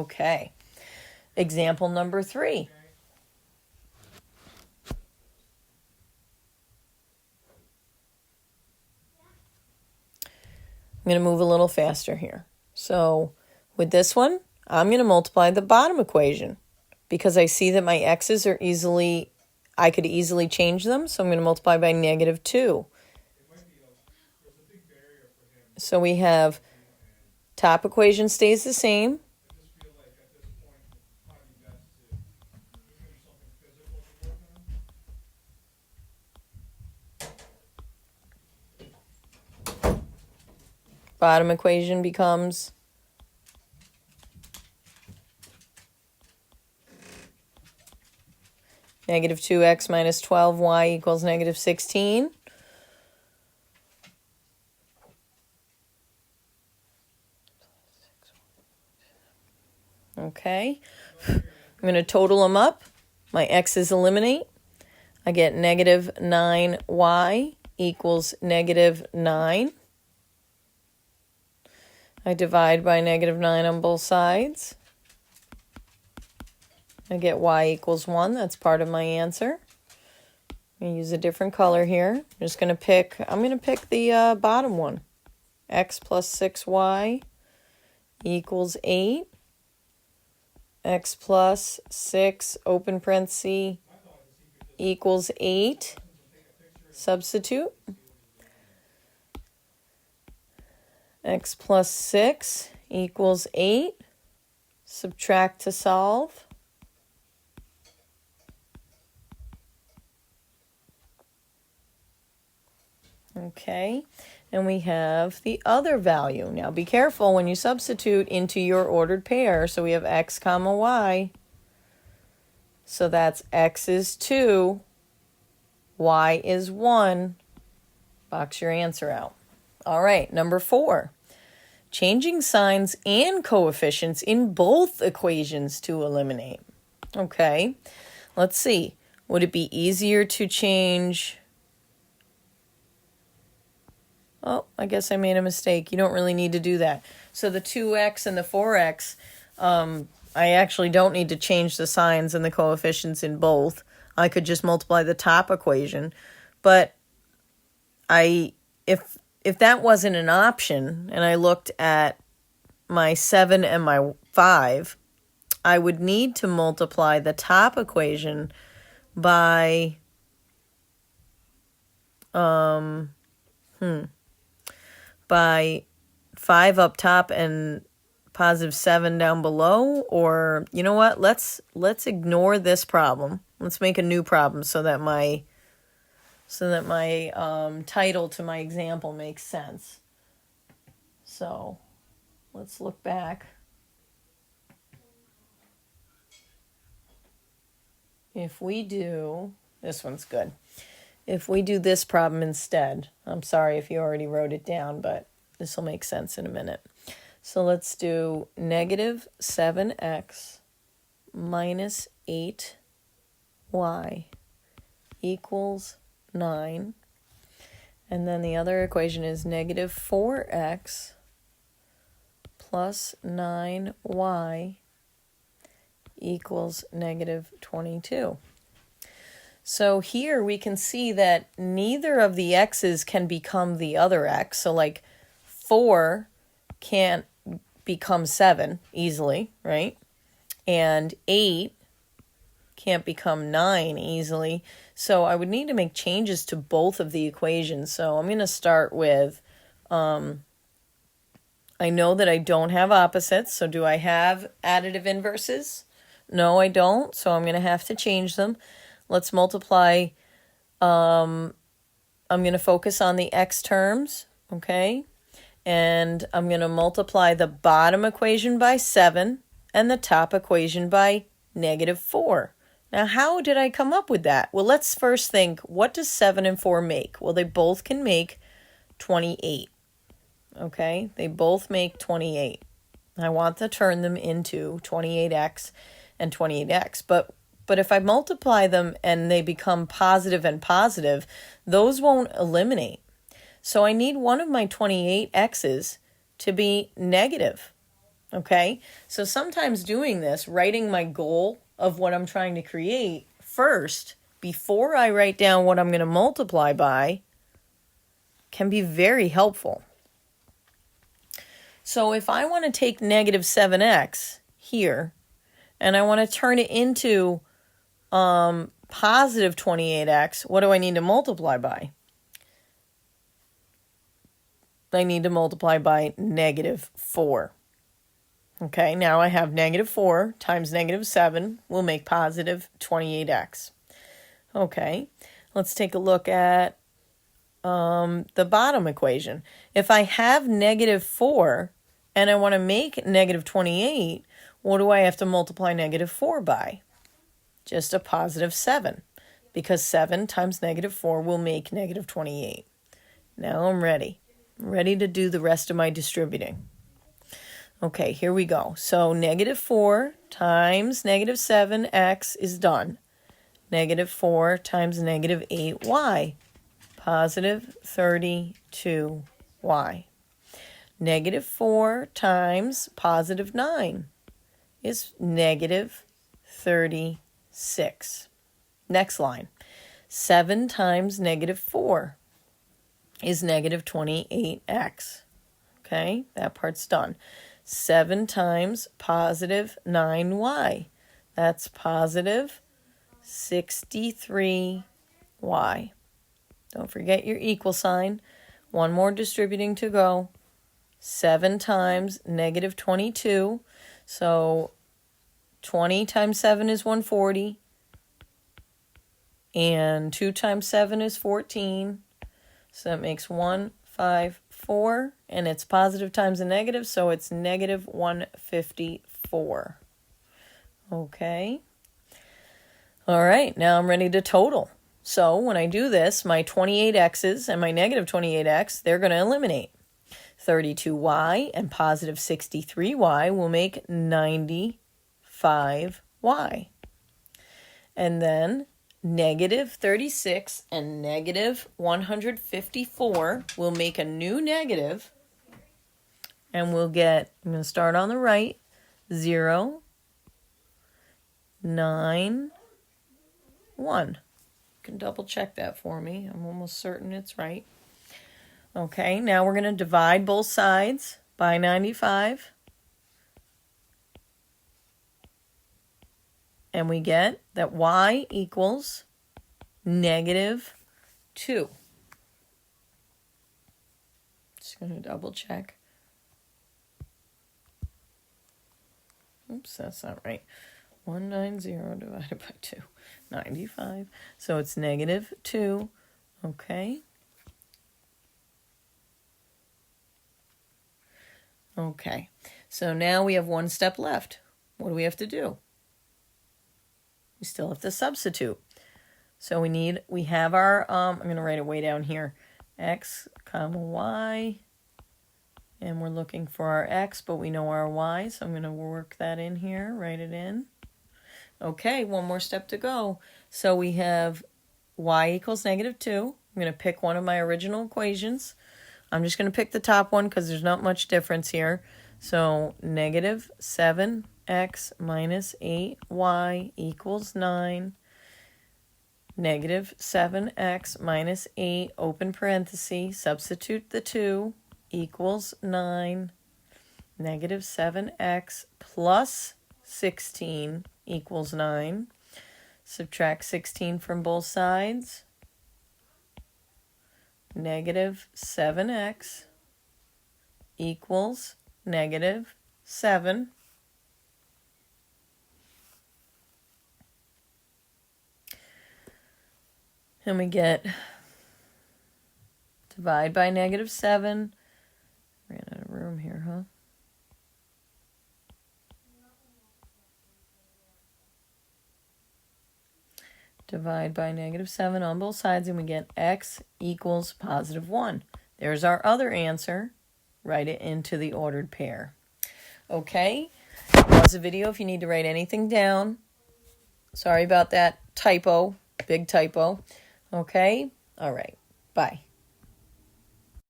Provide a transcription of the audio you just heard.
Okay. Example number 3. I'm going to move a little faster here. So with this one, I'm going to multiply the bottom equation because I see that my x's are I could easily change them. So I'm going to multiply by -2. So we have top equation stays the same. Bottom equation becomes -2x minus 12y equals -16. Okay. I'm going to total them up. My x's eliminate. I get -9y equals -9. I divide by -9 on both sides. I get y equals 1. That's part of my answer. I'm going to use a different color here. I'm going to pick the bottom one. X plus 6y equals 8. X plus 6, open parenthesis, equals 8. Substitute. X plus 6 equals 8. Subtract to solve. Okay, and we have the other value. Now be careful when you substitute into your ordered pair. So we have x comma y. So that's x is 2, y is 1. Box your answer out. All right, number 4. Changing signs and coefficients in both equations to eliminate. Okay, let's see. Would it be easier to change... Oh, I guess I made a mistake. You don't really need to do that. So the 2x and the 4x, I actually don't need to change the signs and the coefficients in both. I could just multiply the top equation. But if that wasn't an option, and I looked at my 7 and my 5, I would need to multiply the top equation by by 5 up top and positive 7 down below. Or you know what, let's ignore this problem. Let's make a new problem so that my title to my example makes sense. So let's look back. If we do, this one's good. If we do this problem instead, I'm sorry if you already wrote it down, but this will make sense in a minute. So let's do -7x minus 8y equals 9. And then the other equation is -4x plus 9y equals -22. So here we can see that neither of the x's can become the other x. So like 4 can't become 7 easily, right? And 8 can't become 9 easily. So I would need to make changes to both of the equations. So I'm going to start with, I know that I don't have opposites. So do I have additive inverses? No, I don't. So I'm going to have to change them. Let's multiply. I'm going to focus on the x terms, okay? And I'm going to multiply the bottom equation by 7 and the top equation by -4. Now, how did I come up with that? Well, let's first think, what does 7 and 4 make? Well, they both can make 28, okay? They both make 28. I want to turn them into 28x and 28x, but if I multiply them and they become positive and positive, those won't eliminate. So I need one of my 28x's to be negative. Okay, so sometimes doing this, writing my goal of what I'm trying to create first, before I write down what I'm going to multiply by, can be very helpful. So if I want to take negative 7x here, and I want to turn it into positive 28x, what do I need to multiply by? I need to multiply by negative 4. Okay, now I have negative 4 times negative 7 will make positive 28x. Okay, let's take a look at the bottom equation. If I have negative 4 and I want to make negative 28, what do I have to multiply negative 4 by? Just a positive 7, because 7 times negative 4 will make negative 28. Now I'm ready. I'm ready to do the rest of my distributing. Okay, here we go. So negative 4 times negative 7x is done. Negative 4 times negative 8y, positive 32y. Negative 4 times positive 9 is negative 36. Next line. 7 times negative 4 is negative 28x. Okay, that part's done. 7 times positive 9y. That's positive 63y. Don't forget your equal sign. One more distributing to go. 7 times negative 22. So 20 times 7 is 140. And 2 times 7 is 14. So that makes 154. And it's positive times a negative, so it's negative 154. Okay. All right, now I'm ready to total. So when I do this, my 28x's and my negative 28x, they're going to eliminate. 32y and positive 63y will make 95y. And then negative 36 and negative 154 will make a new negative. And we'll get, I'm going to start on the right, 0, 9, 1. You can double check that for me. I'm almost certain it's right. Okay, now we're going to divide both sides by 95. And we get that y equals negative 2. Just going to double check. Oops, that's not right. 190 divided by 2. 95. So it's negative 2. Okay. Okay. So now we have one step left. What do we have to do? We still have to substitute. So we have our, I'm going to write it way down here, x comma y, and we're looking for our x, but we know our y, so I'm going to work that in here, write it in. Okay, one more step to go. So we have y equals negative 2. I'm going to pick one of my original equations. I'm just going to pick the top one because there's not much difference here. So negative 7x minus 8y equals 9. Negative 7x minus 8, open parenthesis, substitute the 2, equals 9. Negative 7x plus 16 equals 9. Subtract 16 from both sides. Negative 7x equals negative 7. And we get divide by negative 7. Ran out of room here, huh? Divide by negative 7 on both sides, and we get x equals positive 1. There's our other answer. Write it into the ordered pair. Okay, pause the video if you need to write anything down. Sorry about that typo, big typo. Okay, all right, bye.